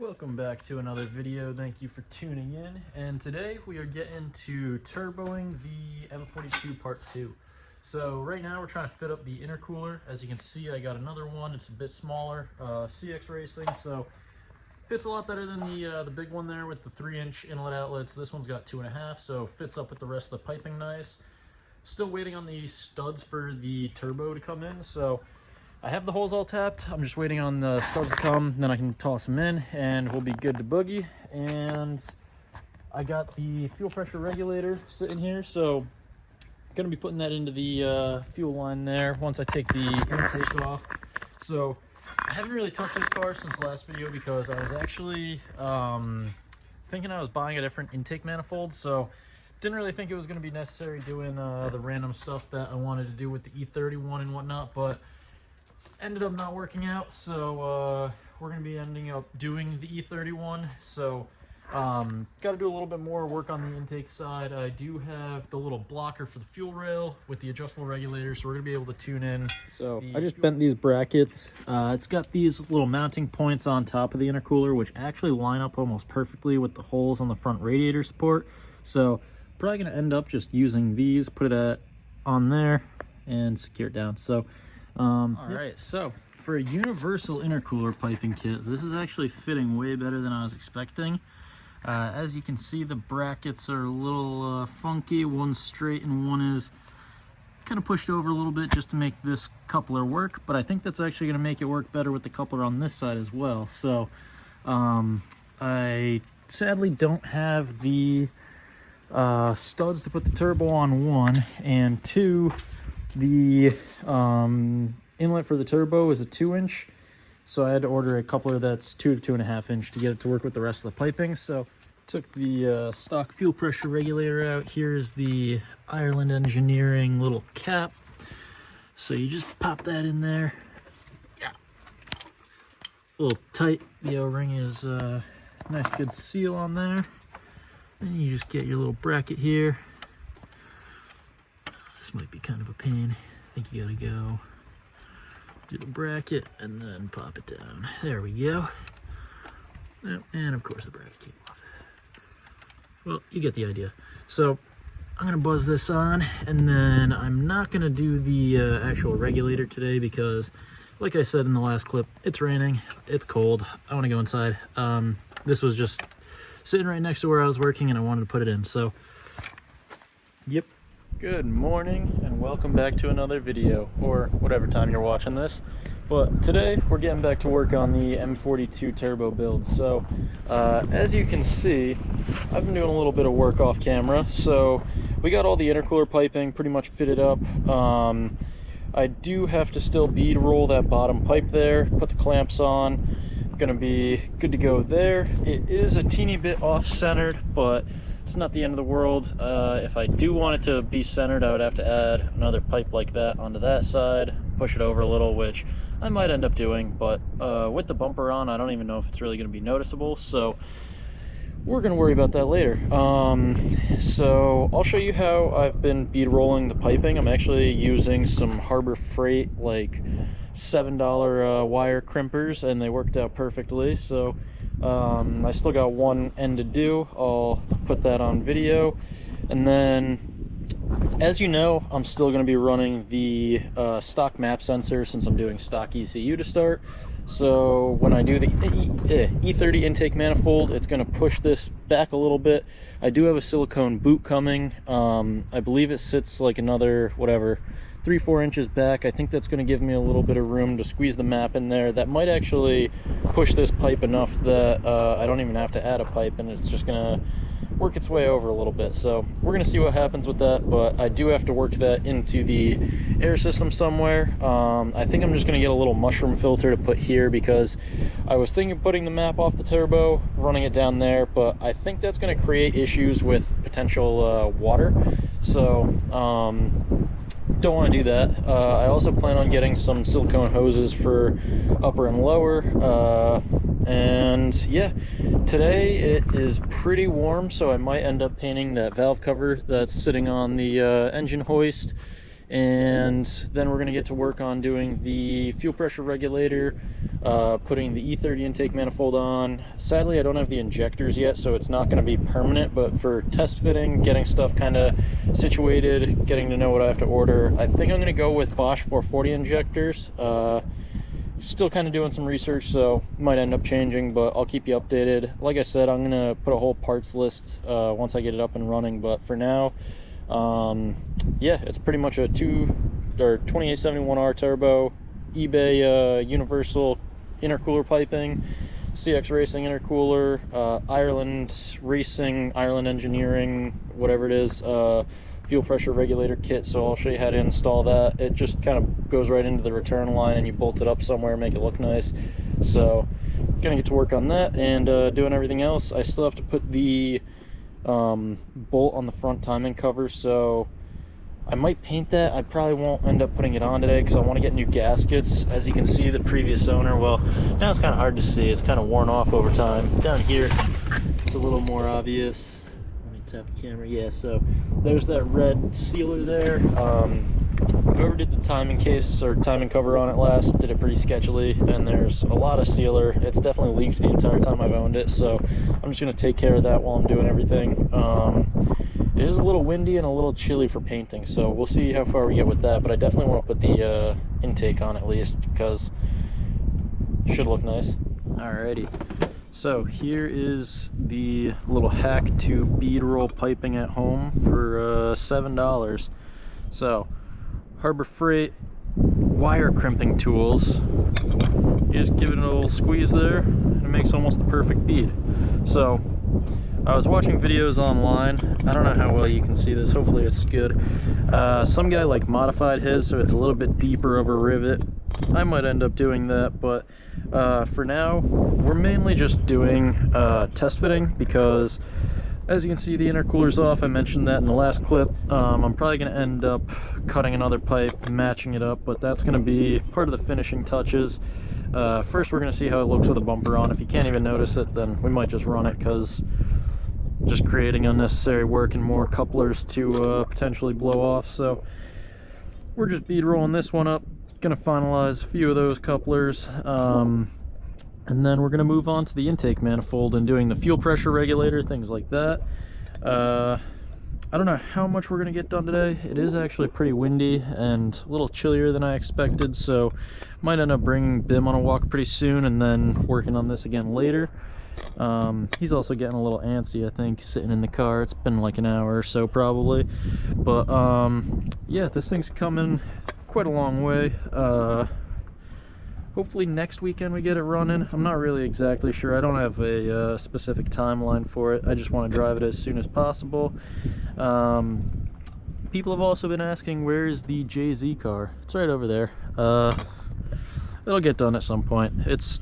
Welcome back to another video. Thank you for tuning in. And today we are getting to turboing the M42 Part 2. So right now we're trying to fit up the intercooler. As you can see, I got another one. It's a bit smaller, CX Racing, so fits a lot better than the big one there with the 3-inch inlet outlets. This one's got 2.5, so fits up with the rest of the piping nice. Still waiting on the studs for the turbo to come in, so I have the holes all tapped. I'm just waiting on the studs to come, then I can toss them in and we'll be good to boogie. And I got the fuel pressure regulator sitting here, so I'm gonna be putting that into the fuel line there once I take the intake off. So I haven't really touched this car since the last video because I was actually thinking I was buying a different intake manifold, so didn't really think it was going to be necessary doing the random stuff that I wanted to do with the E31 and whatnot, but ended up not working out. So we're going to be ending up doing the E31. So got to do a little bit more work on the intake side. I do have the little blocker for the fuel rail with the adjustable regulator, so we're going to be able to tune in. So I just bent these brackets. It's got these little mounting points on top of the intercooler, which actually line up almost perfectly with the holes on the front radiator support. So probably going to end up just using these, put it on there and secure it down. So all right, so for a universal intercooler piping kit, this is actually fitting way better than I was expecting. As you can see, the brackets are a little funky. One's straight and one is kind of pushed over a little bit just to make this coupler work, but I think that's actually going to make it work better with the coupler on this side as well. So I sadly don't have the studs to put the turbo on, one, and two, the inlet for the turbo is a 2-inch, so I had to order a coupler that's 2 to 2.5 inch to get it to work with the rest of the piping. So took the stock fuel pressure regulator out. Here's the Ireland Engineering little cap, so you just pop that in there. Yeah, a little tight. The O-ring is nice good seal on there. Then you just get your little bracket here. This might be kind of a pain. I think you gotta go through the bracket and then pop it down. There we go. And of course the bracket came off. Well, you get the idea. So I'm gonna buzz this on, and then I'm not gonna do the actual regulator today because, like I said in the last clip, it's raining, it's cold, I wanna go inside. This was just sitting right next to where I was working and I wanted to put it in, so yep. Good morning and welcome back to another video, or whatever time you're watching this. But today we're getting back to work on the M42 turbo build. So as you can see, I've been doing a little bit of work off camera. So we got all the intercooler piping pretty much fitted up. I do have to still bead roll that bottom pipe there, put the clamps on. Gonna be good to go there. It is a teeny bit off-centered, but it's not the end of the world. If I do want it to be centered, I would have to add another pipe like that onto that side, push it over a little, which I might end up doing, but with the bumper on, I don't even know if it's really going to be noticeable, so we're going to worry about that later. So I'll show you how I've been bead rolling the piping. I'm actually using some Harbor Freight, like $7 wire crimpers, and they worked out perfectly. So I still got one end to do. I'll put that on video, and then as you know, I'm still going to be running the stock map sensor since I'm doing stock ECU to start. So when I do the E30 intake manifold, it's going to push this back a little bit. I do have a silicone boot coming. I believe it sits like another, whatever, 3-4 inches back. I think that's going to give me a little bit of room to squeeze the map in there. That might actually push this pipe enough that I don't even have to add a pipe, and it's just going to work its way over a little bit. So we're going to see what happens with that, but I do have to work that into the air system somewhere. I think I'm just going to get a little mushroom filter to put here because I was thinking of putting the map off the turbo, running it down there, but I think that's going to create issues with potential water. So don't want to do that. I also plan on getting some silicone hoses for upper and lower. And yeah, today it is pretty warm, so I might end up painting that valve cover that's sitting on the engine hoist. And then we're going to get to work on doing the fuel pressure regulator, putting the E30 intake manifold on. Sadly, I don't have the injectors yet, so it's not going to be permanent, but for test fitting, getting stuff kind of situated, getting to know what I have to order, I think I'm going to go with Bosch 440 injectors. Still kind of doing some research, so might end up changing, but I'll keep you updated. Like I said, I'm going to put a whole parts list once I get it up and running, but for now, yeah, it's pretty much a 2871R turbo, eBay universal intercooler piping, CX Racing intercooler, Ireland Racing, Ireland Engineering, whatever it is, fuel pressure regulator kit. So I'll show you how to install that. It just kind of goes right into the return line and you bolt it up somewhere, make it look nice. So gonna get to work on that and doing everything else. I still have to put the bolt on the front timing cover, so I might paint that. I probably won't end up putting it on today because I want to get new gaskets. As you can see, the previous owner, well, now it's kind of hard to see, it's kind of worn off over time. Down here it's a little more obvious. Let me tap the camera. Yeah, so there's that red sealer there. Whoever did the timing case or timing cover on it last did it pretty sketchily, and there's a lot of sealer. It's definitely leaked the entire time I've owned it, so I'm just going to take care of that while I'm doing everything. It is a little windy and a little chilly for painting, so we'll see how far we get with that, but I definitely want to put the intake on at least because it should look nice. Alrighty, so here is the little hack to bead roll piping at home for $7. So Harbor Freight wire crimping tools. You just give it a little squeeze there and it makes almost the perfect bead. So I was watching videos online. I don't know how well you can see this, hopefully it's good. Some guy like modified his so it's a little bit deeper of a rivet. I might end up doing that, but for now we're mainly just doing test fitting because as you can see, the intercooler's off. I mentioned that in the last clip. I'm probably going to end up cutting another pipe, matching it up, but that's going to be part of the finishing touches. First, we're going to see how it looks with a bumper on. If you can't even notice it, then we might just run it because just creating unnecessary work and more couplers to potentially blow off. So we're just bead rolling this one up. Going to finalize a few of those couplers. And then we're going to move on to the intake manifold and doing the fuel pressure regulator, things like that. I don't know how much we're going to get done today. It is actually pretty windy and a little chillier than I expected, so might end up bringing Bim on a walk pretty soon and then working on this again later. He's also getting a little antsy, I think, sitting in the car. It's been like an hour or so probably. But yeah, this thing's coming quite a long way. Hopefully next weekend we get it running. I'm not really exactly sure. I don't have a specific timeline for it. I just want to drive it as soon as possible. People have also been asking, where is the JZ car? It's right over there. It'll get done at some point. It's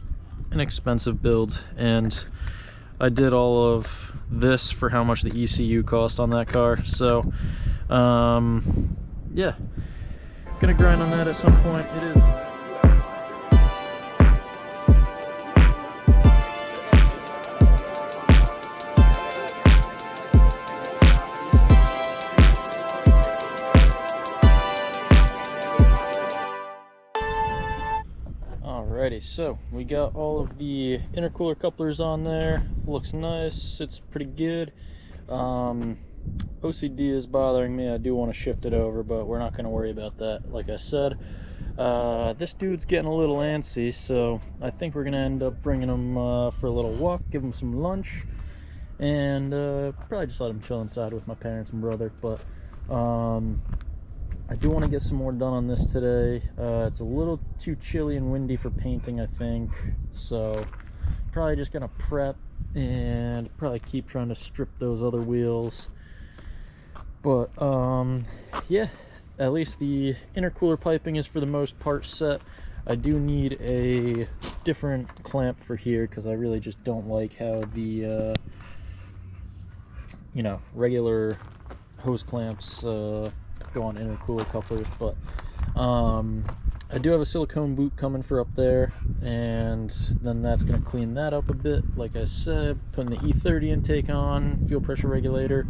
an expensive build, and I did all of this for how much the ECU cost on that car. So, yeah. Gonna grind on that at some point. It is... Alrighty, so we got all of the intercooler couplers on there. Looks nice, it's pretty good. OCD is bothering me. I do want to shift it over, but we're not going to worry about that. Like I said, this dude's getting a little antsy, so I think we're going to end up bringing him for a little walk, give him some lunch, and probably just let him chill inside with my parents and brother. But I do want to get some more done on this today. It's a little too chilly and windy for painting, I think, so probably just gonna prep and probably keep trying to strip those other wheels. But yeah, at least the intercooler piping is for the most part set. I do need a different clamp for here because I really just don't like how the you know, regular hose clamps go on intercooler couplers. But I do have a silicone boot coming for up there, and then that's going to clean that up a bit. Like I said, putting the E30 intake on, fuel pressure regulator,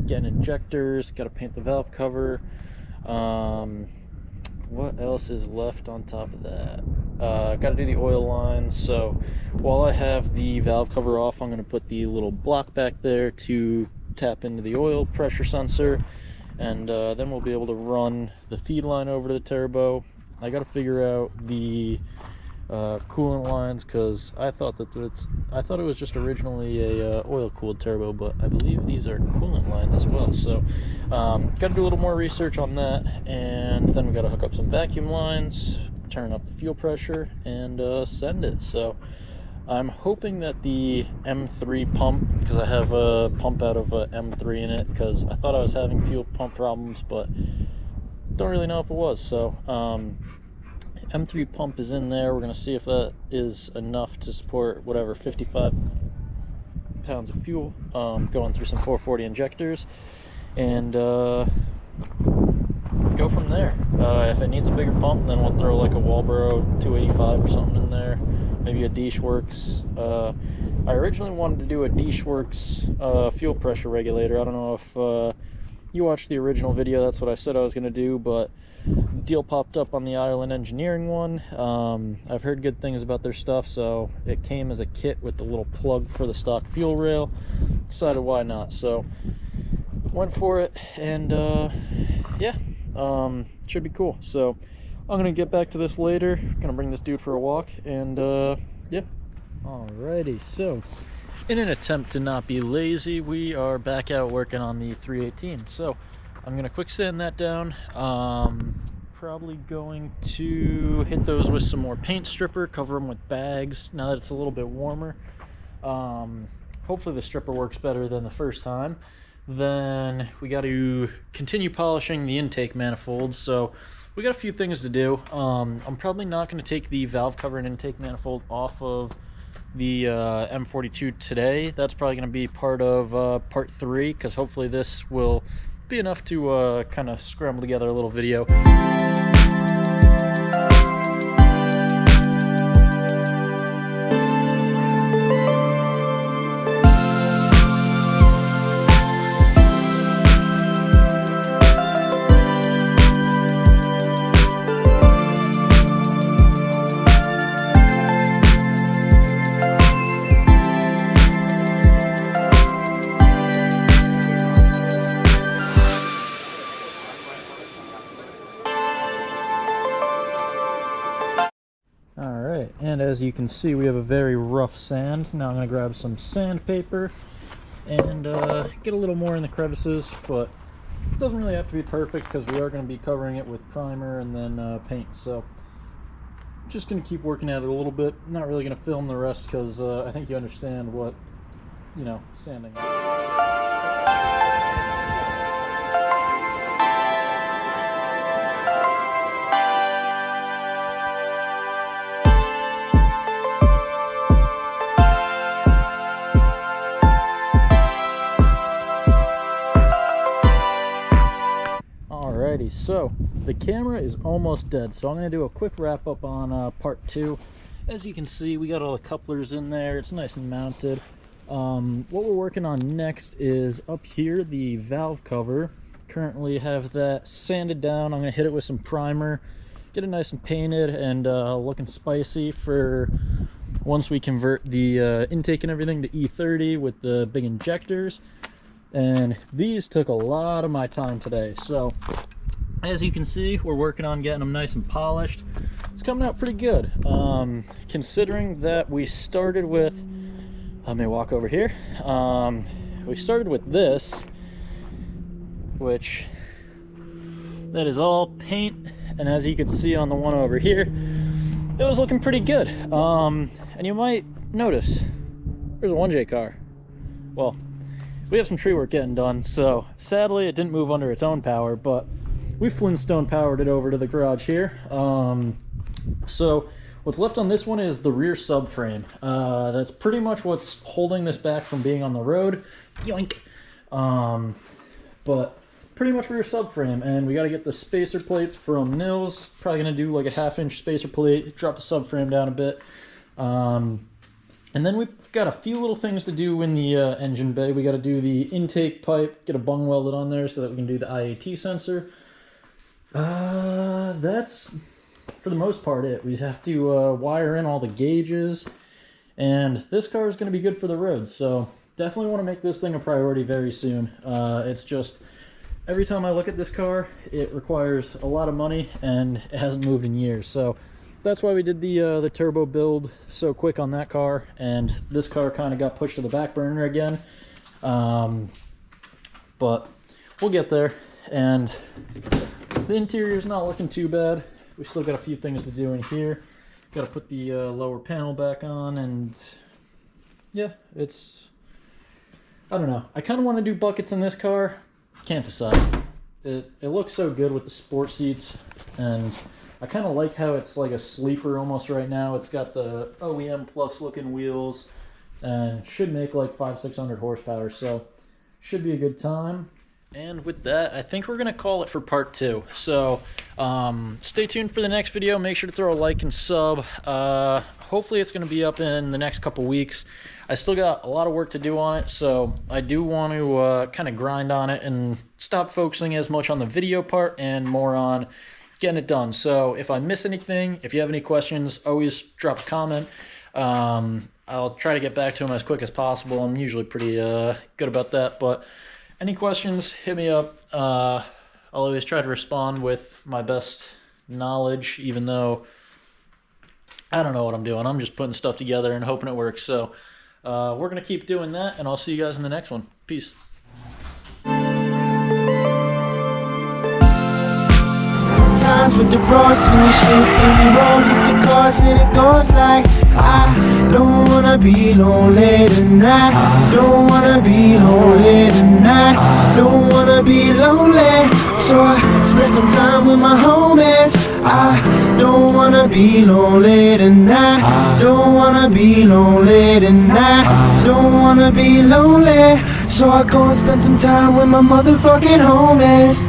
getting injectors, got to paint the valve cover. What else is left on top of that? Got to do the oil lines. So while I have the valve cover off, I'm going to put the little block back there to tap into the oil pressure sensor, and then we'll be able to run the feed line over to the turbo. I got to figure out the coolant lines, because I thought it was just originally a oil cooled turbo, but I believe these are coolant lines as well. So got to do a little more research on that, and then we got to hook up some vacuum lines, turn up the fuel pressure, and send it. So I'm hoping that the M3 pump, because I have a pump out of a M3 in it, because I thought I was having fuel pump problems, but don't really know if it was. So M3 pump is in there. We're going to see if that is enough to support whatever 55 pounds of fuel going through some 440 injectors, and go from there. If it needs a bigger pump, then we'll throw like a Walbro 285 or something in there, maybe a Deeshworks. I originally wanted to do a Deeshworks fuel pressure regulator. I don't know if you watched the original video. That's what I said I was going to do, but deal popped up on the Ireland Engineering one. I've heard good things about their stuff, so it came as a kit with the little plug for the stock fuel rail. Decided why not, so went for it, and yeah, should be cool. So I'm gonna get back to this later. Gonna bring this dude for a walk, and yeah. Alrighty, so in an attempt to not be lazy, we are back out working on the 318. So I'm gonna quick sand that down. Probably going to hit those with some more paint stripper, cover them with bags now that it's a little bit warmer. Hopefully the stripper works better than the first time. Then we got to continue polishing the intake manifolds. So we got a few things to do. I'm probably not going to take the valve cover and intake manifold off of the M42 today. That's probably going to be part of part 3, because hopefully this will be enough to kind of scramble together a little video. And as you can see, we have a very rough sand. Now I'm going to grab some sandpaper and get a little more in the crevices, but it doesn't really have to be perfect because we are going to be covering it with primer and then paint. So just going to keep working at it a little bit. Not really going to film the rest because I think you understand what, you know, sanding is. Alrighty, so the camera is almost dead, so I'm going to do a quick wrap up on part 2. As you can see, we got all the couplers in there. It's nice and mounted. What we're working on next is up here, the valve cover. Currently have that sanded down. I'm going to hit it with some primer, get it nice and painted and looking spicy for once we convert the intake and everything to E30 with the big injectors. And these took a lot of my time today, so as you can see, we're working on getting them nice and polished. It's coming out pretty good, considering that we started with, let me walk over here, we started with this, which that is all paint, and as you can see on the one over here, it was looking pretty good. And you might notice there's a 1J car. Well, we have some tree work getting done, so sadly it didn't move under its own power, but we Flintstone powered it over to the garage here. So what's left on this one is the rear subframe. That's pretty much what's holding this back from being on the road. Yoink! But pretty much rear subframe, and we got to get the spacer plates from Nils. Probably gonna do like a 1/2 inch spacer plate, drop the subframe down a bit. And then we've got a few little things to do in the engine bay. We got to do the intake pipe, get a bung welded on there so that we can do the IAT sensor. That's for the most part it. We have to wire in all the gauges, and this car is going to be good for the road, so definitely want to make this thing a priority very soon. It's just every time I look at this car, it requires a lot of money, and it hasn't moved in years. So that's why we did the turbo build so quick on that car, and this car kind of got pushed to the back burner again. But we'll get there, and the interior is not looking too bad. We still got a few things to do in here. Got to put the lower panel back on, and yeah, it's, I don't know. I kind of want to do buckets in this car. Can't decide. It looks so good with the sport seats, and I kind of like how it's like a sleeper almost right now. It's got the OEM Plus looking wheels, and should make like 500-600 horsepower, so should be a good time. And with that, I think we're going to call it for part 2. So stay tuned for the next video. Make sure to throw a like and sub. Hopefully it's going to be up in the next couple weeks. I still got a lot of work to do on it, so I do want to kind of grind on it and stop focusing as much on the video part and more on getting it done. So if I miss anything, if you have any questions, always drop a comment. I'll try to get back to them as quick as possible. I'm usually pretty good about that, but any questions, hit me up. I'll always try to respond with my best knowledge, even though I don't know what I'm doing. I'm just putting stuff together and hoping it works. So we're going to keep doing that, and I'll see you guys in the next one. Peace. Times with the bros and the shit, and we roll with the cars, and it goes like, I don't wanna be lonely tonight. Don't wanna be lonely tonight. Don't wanna be lonely. So I spend some time with my homies. I don't wanna be lonely tonight. Don't wanna be lonely tonight. Don't wanna be lonely. So I go and spend some time with my motherfucking homies.